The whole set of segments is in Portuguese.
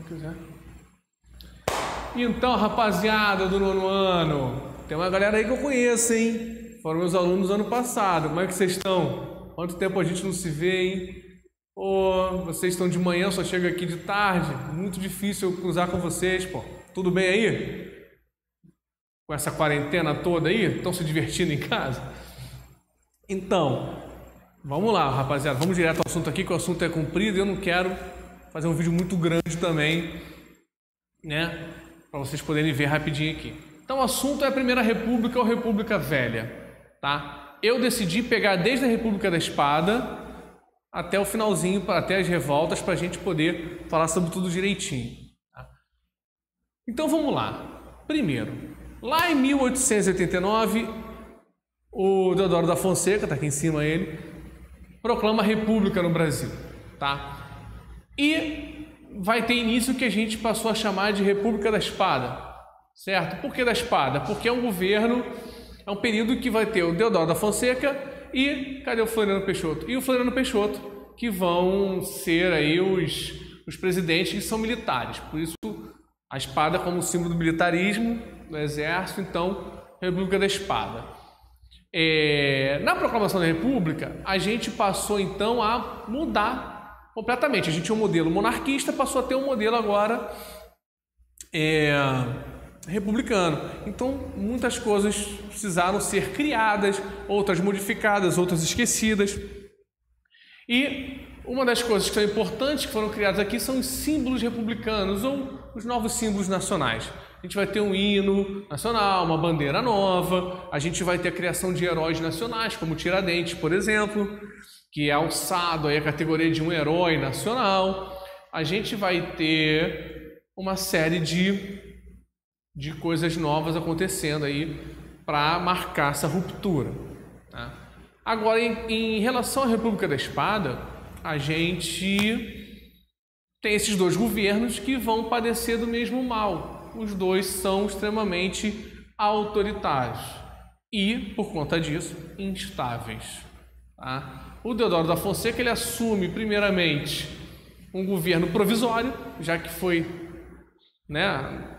quiser. Então, rapaziada do 9º ano, tem uma galera aí que eu conheço, hein? Foram meus alunos ano passado. Como é que vocês estão? Quanto tempo a gente não se vê, hein? Pô, vocês estão de manhã, só chega aqui de tarde. Muito difícil eu cruzar com vocês, pô. Tudo bem aí? Com essa quarentena toda aí? Estão se divertindo em casa? Então, vamos lá, rapaziada. Vamos direto ao assunto aqui, que o assunto é comprido e eu não quero fazer um vídeo muito grande também, né? Para vocês poderem ver rapidinho aqui. Então, o assunto é a Primeira República ou República Velha, tá? Eu decidi pegar desde a República da Espada até o finalzinho, até as revoltas, para a gente poder falar sobre tudo direitinho, tá? Então, vamos lá. Primeiro, lá em 1889, o Deodoro da Fonseca, tá aqui em cima ele, proclama a República no Brasil, tá? E vai ter início o que a gente passou a chamar de República da Espada, certo? Por que da Espada? Porque é um governo, é um período que vai ter o Deodoro da Fonseca e cadê o Floriano Peixoto? E o Floriano Peixoto, que vão ser aí os presidentes que são militares. Por isso, a espada como símbolo do militarismo, do exército, então, República da Espada. Na proclamação da República, a gente passou então a mudar completamente. A gente tinha um modelo monarquista, passou a ter um modelo agora republicano. Então, muitas coisas precisaram ser criadas, outras modificadas, outras esquecidas. E uma das coisas que são importantes que foram criadas aqui são os símbolos republicanos ou os novos símbolos nacionais. A gente vai ter um hino nacional, uma bandeira nova, a gente vai ter a criação de heróis nacionais, como Tiradentes, por exemplo, que é alçado aí a categoria de um herói nacional. A gente vai ter uma série de coisas novas acontecendo aí para marcar essa ruptura, tá? Agora, em relação à República da Espada, a gente tem esses dois governos que vão padecer do mesmo mal. Os dois são extremamente autoritários e, por conta disso, instáveis, tá? O Deodoro da Fonseca, ele assume, primeiramente, um governo provisório, já que foi, né,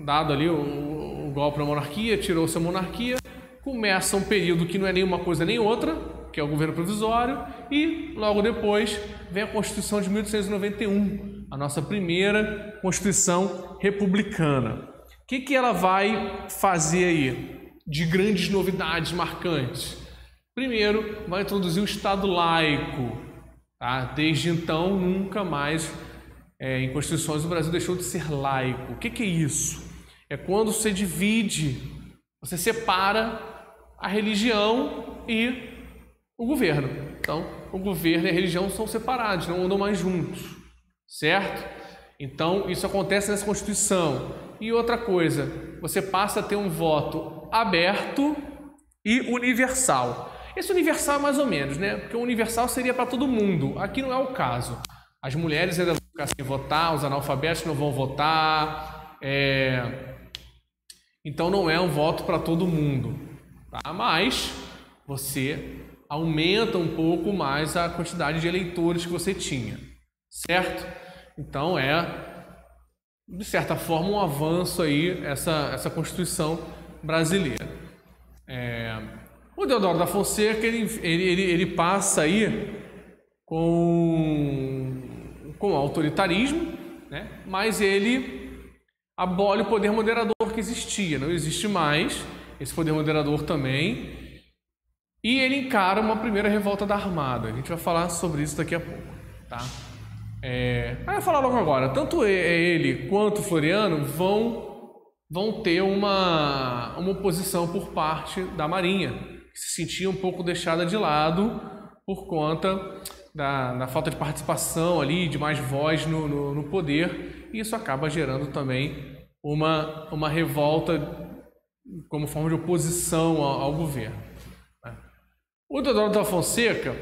dado ali o golpe na monarquia, tirou-se a monarquia, começa um período que não é nenhuma coisa nem outra, que é o governo provisório, e logo depois vem a Constituição de 1891, a nossa primeira Constituição republicana. O que ela vai fazer aí de grandes novidades marcantes? Primeiro, vai introduzir o Estado laico, tá? Desde então, nunca mais, em constituições, o Brasil deixou de ser laico. O que é isso? É quando você divide, você separa a religião e o governo. Então, o governo e a religião são separados, não andam mais juntos, certo? Então, isso acontece nessa Constituição. E outra coisa, você passa a ter um voto aberto e universal. Esse universal é mais ou menos, né? Porque o universal seria para todo mundo. Aqui não é o caso. As mulheres ainda vão ficar sem votar, os analfabetos não vão votar. Então não é um voto para todo mundo, tá? Mas você aumenta um pouco mais a quantidade de eleitores que você tinha, certo? Então de certa forma, um avanço aí essa Constituição brasileira. O Deodoro da Fonseca, ele passa aí com autoritarismo, né? Mas ele abole o poder moderador que existia, não existe mais esse poder moderador também, e ele encara uma primeira revolta da Armada. A gente vai falar sobre isso daqui a pouco, tá? Eu vou falar logo agora. Tanto ele quanto o Floriano vão ter uma oposição por parte da Marinha, que se sentia um pouco deixada de lado por conta da falta de participação ali, de mais voz no poder, e isso acaba gerando também uma revolta como forma de oposição ao governo. O Deodoro da Fonseca,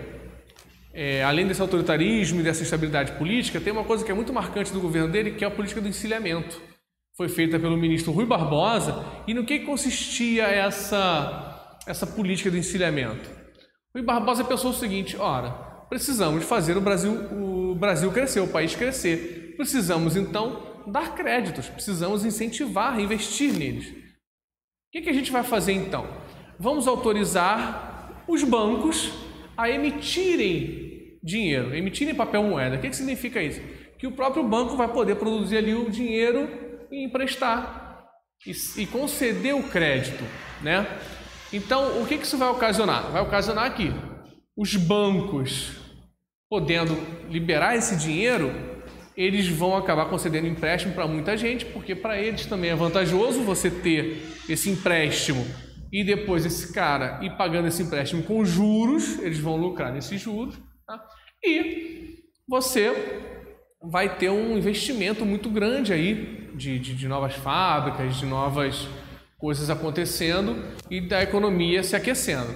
além desse autoritarismo e dessa instabilidade política, tem uma coisa que é muito marcante do governo dele, que é a política do encilhamento. Foi feita pelo ministro Rui Barbosa, e no que consistia essa política do encilhamento? Rui Barbosa pensou o seguinte: ora, precisamos fazer o Brasil crescer, o país crescer. Precisamos, então, dar créditos, precisamos incentivar, investir neles. O que a gente vai fazer então? Vamos autorizar os bancos a emitirem dinheiro, emitirem papel moeda. O que significa isso? Que o próprio banco vai poder produzir ali o dinheiro e emprestar e conceder o crédito, né? Então, o que isso vai ocasionar? Vai ocasionar que os bancos, podendo liberar esse dinheiro, eles vão acabar concedendo empréstimo para muita gente, porque para eles também é vantajoso você ter esse empréstimo e depois esse cara ir pagando esse empréstimo com juros, eles vão lucrar nesses juros, tá? E você vai ter um investimento muito grande aí de novas fábricas, de novas coisas acontecendo e da economia se aquecendo.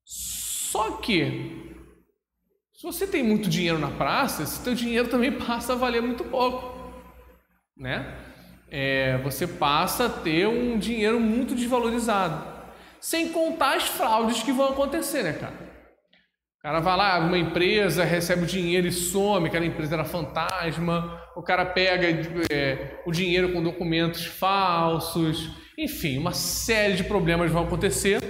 Só que, se você tem muito dinheiro na praça, esse teu dinheiro também passa a valer muito pouco, né? Você passa a ter um dinheiro muito desvalorizado, sem contar as fraudes que vão acontecer, né, cara? O cara vai lá, uma empresa recebe o dinheiro e some, aquela empresa era fantasma, o cara pega o dinheiro com documentos falsos, enfim, uma série de problemas vão acontecer,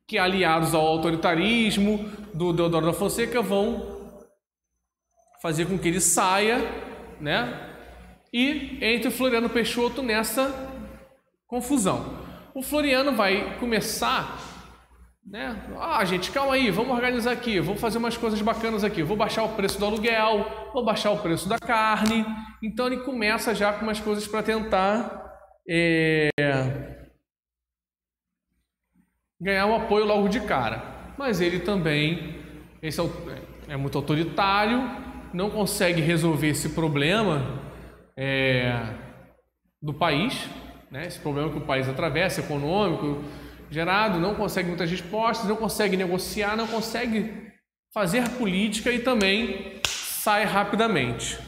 que aliados ao autoritarismo do Deodoro da Fonseca vão fazer com que ele saia, né? E entre o Floriano Peixoto nessa confusão. O Floriano vai começar, né? Gente, calma aí, vamos organizar aqui, vamos fazer umas coisas bacanas aqui, vou baixar o preço do aluguel, vou baixar o preço da carne. Então ele começa já com umas coisas para tentar ganhar um apoio logo de cara. Mas ele também é muito autoritário, não consegue resolver esse problema do país, né? Esse problema que o país atravessa, econômico, gerado, não consegue muitas respostas, não consegue negociar, não consegue fazer política e também sai rapidamente.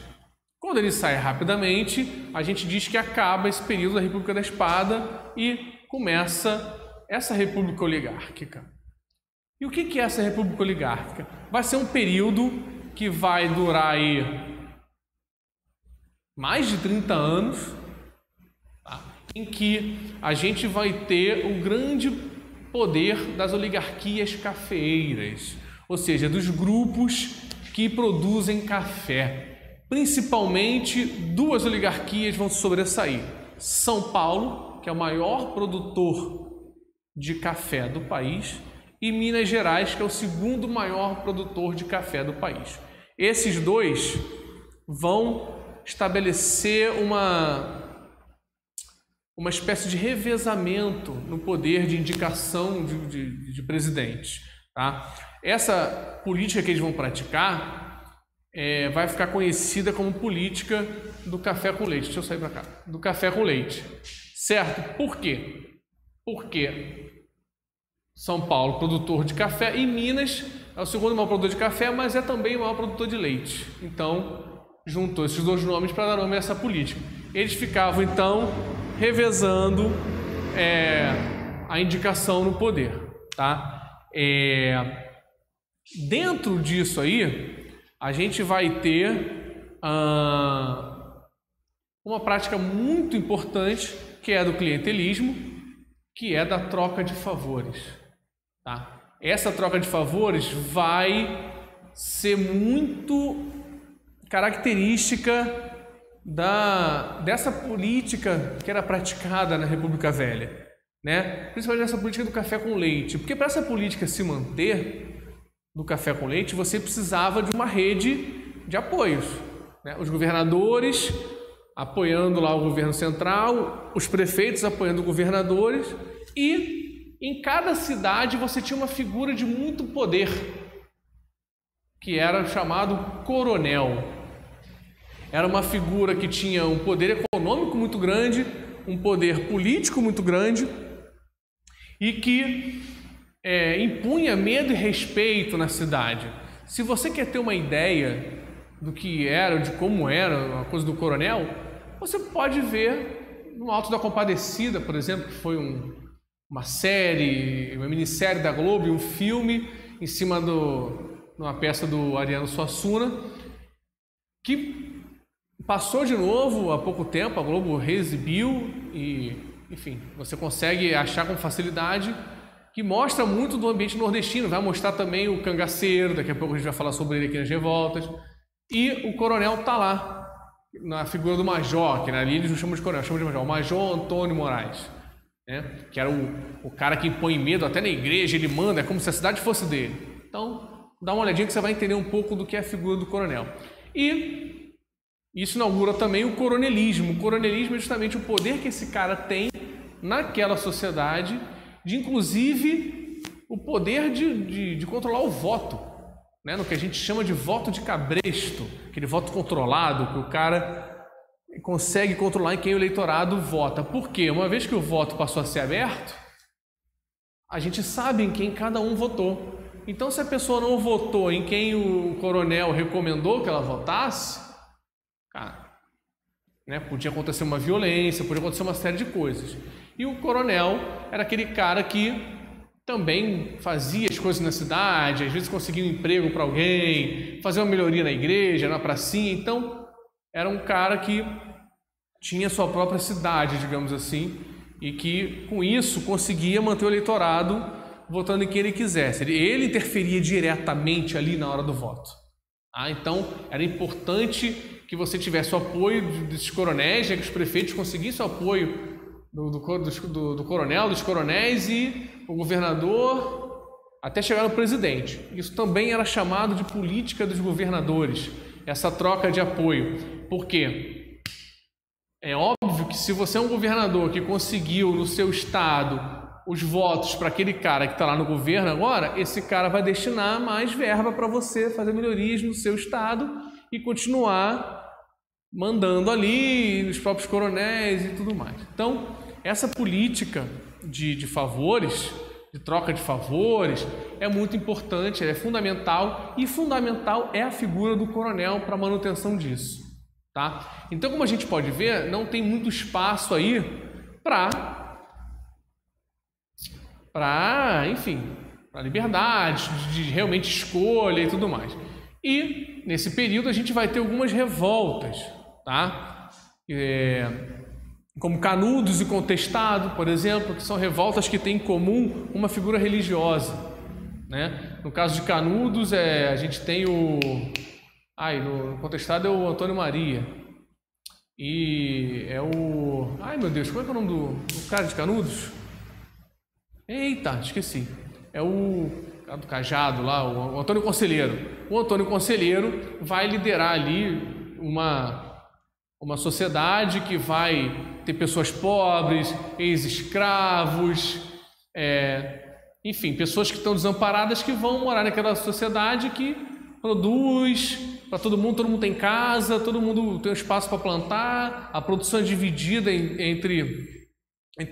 Quando ele sai rapidamente, a gente diz que acaba esse período da República da Espada e começa essa República Oligárquica. E o que é essa República Oligárquica? Vai ser um período que vai durar aí mais de 30 anos, tá? Em que a gente vai ter o grande poder das oligarquias cafeeiras, ou seja, dos grupos que produzem café. Principalmente duas oligarquias vão se sobressair. São Paulo, que é o maior produtor de café do país, e Minas Gerais, que é o segundo maior produtor de café do país. Esses dois vão estabelecer uma espécie de revezamento no poder de indicação de presidentes, tá? Essa política que eles vão praticar vai ficar conhecida como política do café com leite. Deixa eu sair para cá. Do café com leite. Certo? Por quê? Porque São Paulo, produtor de café, e Minas é o segundo maior produtor de café, mas é também o maior produtor de leite. Então, juntou esses dois nomes para dar nome a essa política. Eles ficavam, então, revezando a indicação no poder, tá? Dentro disso aí, a gente vai ter uma prática muito importante, que é do clientelismo, que é da troca de favores, tá? Essa troca de favores vai ser muito característica dessa política que era praticada na República Velha, né? Principalmente essa política do café com leite, porque para essa política se manter do café com leite, você precisava de uma rede de apoios, né? Os governadores apoiando lá o governo central, os prefeitos apoiando os governadores, e em cada cidade você tinha uma figura de muito poder, que era chamado coronel. Era uma figura que tinha um poder econômico muito grande, um poder político muito grande, e que impunha medo e respeito na cidade. Se você quer ter uma ideia do que era, de como era a coisa do coronel, você pode ver no Alto da Compadecida, por exemplo, que foi uma série, uma minissérie da Globo, um filme em cima de uma peça do Ariano Suassuna, que passou de novo há pouco tempo, a Globo reexibiu e, enfim, você consegue achar com facilidade, que mostra muito do ambiente nordestino. Vai mostrar também o cangaceiro, daqui a pouco a gente vai falar sobre ele aqui nas revoltas. E o coronel está lá, na figura do major, que ali eles não chamam de coronel, chamam de major, o Major Antônio Moraes, né? Que era o cara que impõe medo até na igreja, ele manda, é como se a cidade fosse dele. Então, dá uma olhadinha que você vai entender um pouco do que é a figura do coronel. E isso inaugura também o coronelismo. O coronelismo é justamente o poder que esse cara tem naquela sociedade, de inclusive o poder de controlar o voto, né? No que a gente chama de voto de cabresto, aquele voto controlado que o cara consegue controlar em quem o eleitorado vota. Por quê? Uma vez que o voto passou a ser aberto, a gente sabe em quem cada um votou. Então, se a pessoa não votou em quem o coronel recomendou que ela votasse, cara, né, podia acontecer uma violência, podia acontecer uma série de coisas. E o coronel era aquele cara que também fazia as coisas na cidade, às vezes conseguia um emprego para alguém, fazia uma melhoria na igreja, na pracinha. Então, era um cara que tinha sua própria cidade, digamos assim, e que com isso conseguia manter o eleitorado votando em quem ele quisesse. Ele interferia diretamente ali na hora do voto. Então, era importante que você tivesse o apoio desses coronéis, que os prefeitos conseguissem o apoio do coronel, dos coronéis e o governador, até chegar no presidente. Isso também era chamado de política dos governadores, essa troca de apoio. Por quê? É óbvio que se você é um governador que conseguiu no seu estado os votos para aquele cara que está lá no governo agora, esse cara vai destinar mais verba para você fazer melhorias no seu estado e continuar mandando ali nos próprios coronéis e tudo mais. Então, essa política de favores, de troca de favores, é muito importante, é fundamental, e fundamental é a figura do coronel para a manutenção disso, tá? Então, como a gente pode ver, não tem muito espaço aí para enfim, para liberdade, de realmente escolha e tudo mais. E nesse período a gente vai ter algumas revoltas, tá? Como Canudos e Contestado, por exemplo, que são revoltas que têm em comum uma figura religiosa, né? No caso de Canudos, a gente tem no Contestado é o Antônio Maria. E é o... Ai, meu Deus, como é que é o nome do cara de Canudos? Eita, esqueci. É o cara do cajado lá, o Antônio Conselheiro. O Antônio Conselheiro vai liderar ali uma sociedade que vai ter pessoas pobres, ex-escravos, enfim, pessoas que estão desamparadas que vão morar naquela sociedade que produz para todo mundo tem casa, todo mundo tem um espaço para plantar, a produção é dividida entre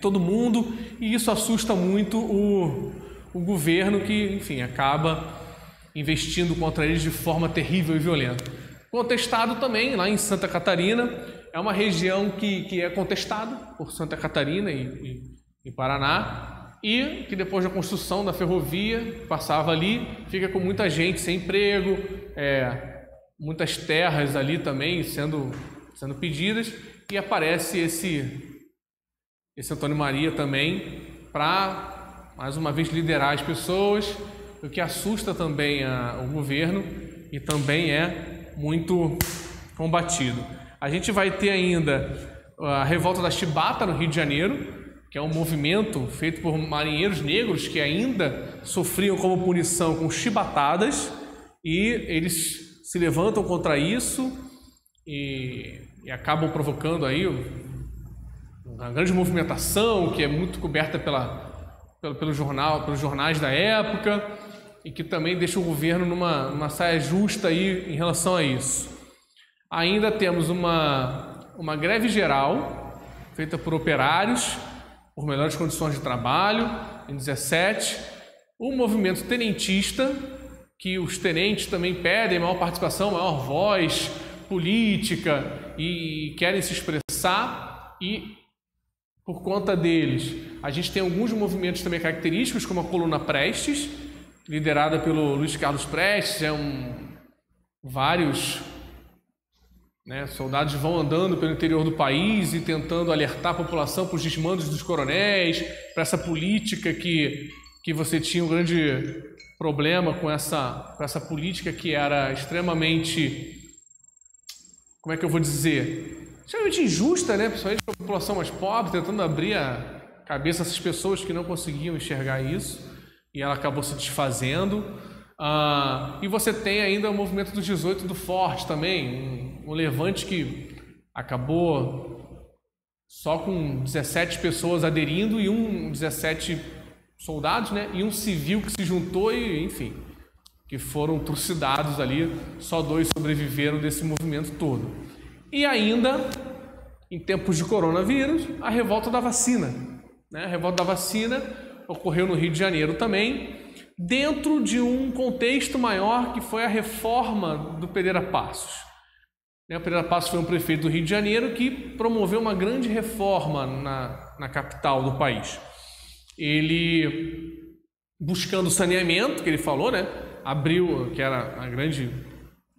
todo mundo, e isso assusta muito o governo que, enfim, acaba investindo contra eles de forma terrível e violenta. Contestado também, lá em Santa Catarina, é uma região que é contestada por Santa Catarina e Paraná, e que depois da construção da ferrovia, passava ali, fica com muita gente sem emprego, muitas terras ali também sendo pedidas, e aparece esse Antônio Maria também para, mais uma vez, liderar as pessoas, o que assusta também o governo e também é muito combatido. A gente vai ter ainda a Revolta da Chibata, no Rio de Janeiro, que é um movimento feito por marinheiros negros que ainda sofriam como punição com chibatadas, e eles se levantam contra isso e acabam provocando aí uma grande movimentação que é muito coberta pelos jornais da época, e que também deixa o governo numa saia justa aí em relação a isso. Ainda temos uma greve geral feita por operários por melhores condições de trabalho em 17, o movimento tenentista, que os tenentes também pedem maior participação, maior voz política e querem se expressar, e por conta deles, a gente tem alguns movimentos também característicos, como a Coluna Prestes, liderada pelo Luiz Carlos Prestes, vários né? Soldados vão andando pelo interior do país e tentando alertar a população para os desmandos dos coronéis, para essa política que você tinha um grande problema com essa política que era extremamente, como é que eu vou dizer, extremamente injusta, né? Principalmente para a população mais pobre, tentando abrir a cabeça dessas pessoas que não conseguiam enxergar isso, e ela acabou se desfazendo. E você tem ainda o movimento dos 18 do Forte também, um levante que acabou só com 17 pessoas aderindo e 17 soldados, né? E um civil que se juntou e, enfim, que foram trucidados ali. Só 2 sobreviveram desse movimento todo. E ainda, em tempos de coronavírus, a revolta da vacina, né? A revolta da vacina ocorreu no Rio de Janeiro também, dentro de um contexto maior que foi a reforma do Pereira Passos. O Pereira Passos foi um prefeito do Rio de Janeiro que promoveu uma grande reforma na capital do país. Ele, buscando saneamento, que ele falou, né, abriu, que era a grande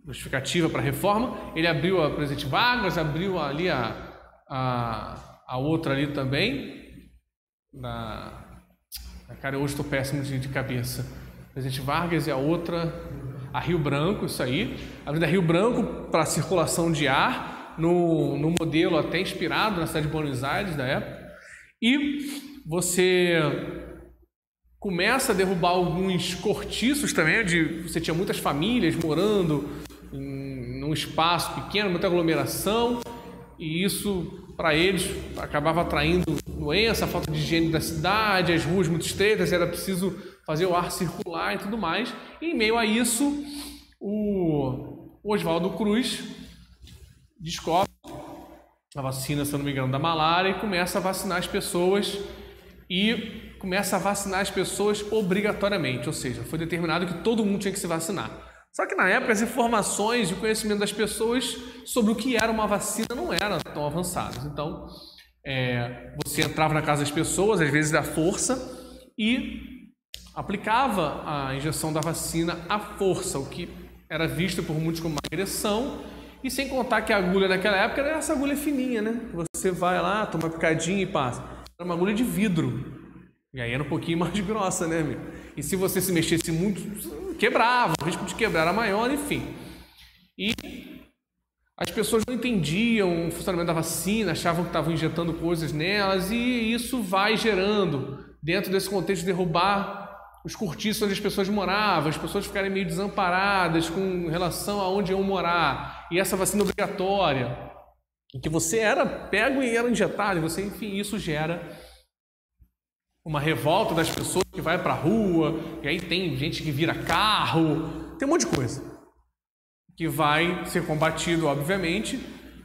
justificativa para a reforma, ele abriu a Presidente Vargas, abriu ali a outra ali também, cara, hoje estou péssimo de cabeça. Presidente Vargas e a outra, a Rio Branco, isso aí. A Avenida Rio Branco para circulação de ar, no modelo até inspirado na cidade de Buenos Aires da época. E você começa a derrubar alguns cortiços também, onde você tinha muitas famílias morando num espaço pequeno, muita aglomeração, e isso, para eles, acabava atraindo doença, a falta de higiene da cidade, as ruas muito estreitas, era preciso fazer o ar circular e tudo mais. E em meio a isso, o Oswaldo Cruz descobre a vacina, se eu não me engano, da malária e começa a vacinar as pessoas obrigatoriamente, ou seja, foi determinado que todo mundo tinha que se vacinar. Só que na época as informações e o conhecimento das pessoas sobre o que era uma vacina não eram tão avançados. Então, você entrava na casa das pessoas, às vezes à força, e aplicava a injeção da vacina à força, o que era visto por muitos como uma agressão, e sem contar que a agulha naquela época era essa agulha fininha, né? Você vai lá, toma uma picadinha e passa. Era uma agulha de vidro, e aí era um pouquinho mais grossa, né, amigo? E se você se mexesse muito, quebrava, o risco de quebrar era maior, enfim. E as pessoas não entendiam o funcionamento da vacina, achavam que estavam injetando coisas nelas, e isso vai gerando, dentro desse contexto, derrubar os cortiços onde as pessoas moravam, as pessoas ficarem meio desamparadas com relação a onde iam morar, e essa vacina obrigatória, em que você era pego e era injetado, e você, enfim, isso gera uma revolta das pessoas que vai para a rua, e aí tem gente que vira carro, tem um monte de coisa que vai ser combatido, obviamente,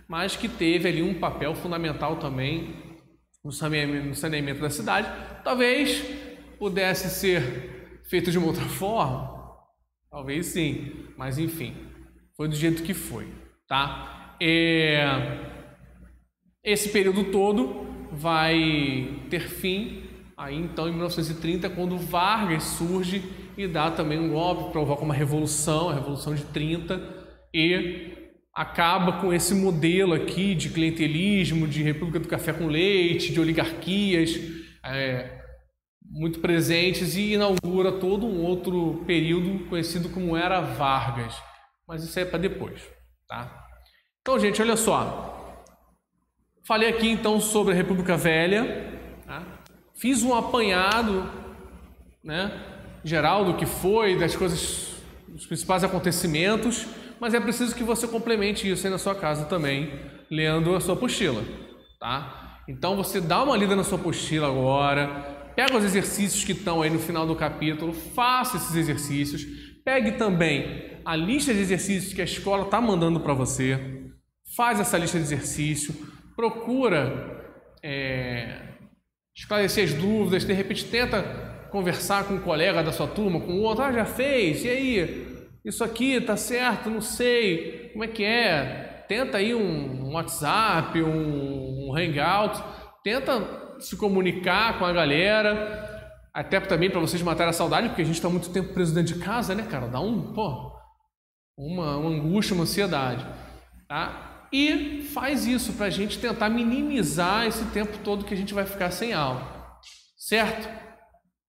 mas que teve ali um papel fundamental também no saneamento da cidade. Talvez pudesse ser feito de uma outra forma, talvez sim, mas enfim, foi do jeito que foi, tá? Esse período todo vai ter fim aí então em 1930, quando Vargas surge e dá também um golpe, provoca uma revolução, a Revolução de 30, e acaba com esse modelo aqui de clientelismo, de República do Café com Leite, de oligarquias muito presentes, e inaugura todo um outro período conhecido como Era Vargas, mas isso aí é para depois, tá? Então, gente, olha só, falei aqui então sobre a República Velha, tá? Fiz um apanhado, né, geral do que foi, das coisas, dos principais acontecimentos, mas é preciso que você complemente isso aí na sua casa também, lendo a sua apostila, tá? Então você dá uma lida na sua apostila agora, pega os exercícios que estão aí no final do capítulo, faça esses exercícios, pegue também a lista de exercícios que a escola está mandando para você, faz essa lista de exercício, procura esclarecer as dúvidas, de repente tenta conversar com um colega da sua turma, com outro, já fez, e aí? Isso aqui tá certo? Não sei, como é que é? Tenta aí um WhatsApp, um Hangout, tenta se comunicar com a galera, até também para vocês matarem a saudade, porque a gente está muito tempo preso dentro de casa, né, cara? Dá uma angústia, uma ansiedade, tá? E faz isso para a gente tentar minimizar esse tempo todo que a gente vai ficar sem aula, certo?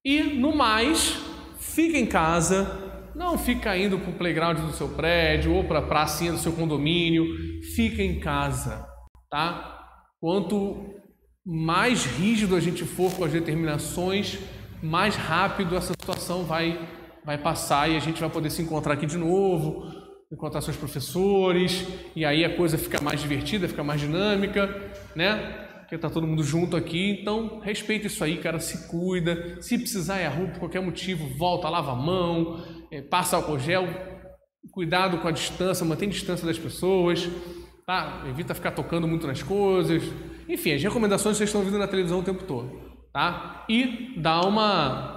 E no mais, fica em casa, não fica indo para o playground do seu prédio ou para a pracinha do seu condomínio, fica em casa, tá? Quanto mais rígido a gente for com as determinações, mais rápido essa situação vai passar e a gente vai poder se encontrar aqui de novo, encontrar seus professores, e aí a coisa fica mais divertida, fica mais dinâmica, né? Porque tá todo mundo junto aqui, então respeita isso aí, cara, se cuida, se precisar ir à rua por qualquer motivo, volta, lava a mão, passa álcool gel, cuidado com a distância, mantém distância das pessoas, tá? Evita ficar tocando muito nas coisas, enfim, as recomendações vocês estão vendo na televisão o tempo todo, tá? E dá uma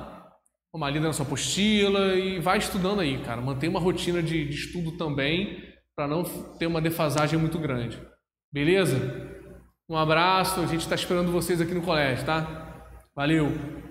lida na sua apostila e vai estudando aí, cara. Mantém uma rotina de estudo também, para não ter uma defasagem muito grande. Beleza? Um abraço, a gente está esperando vocês aqui no colégio, tá? Valeu!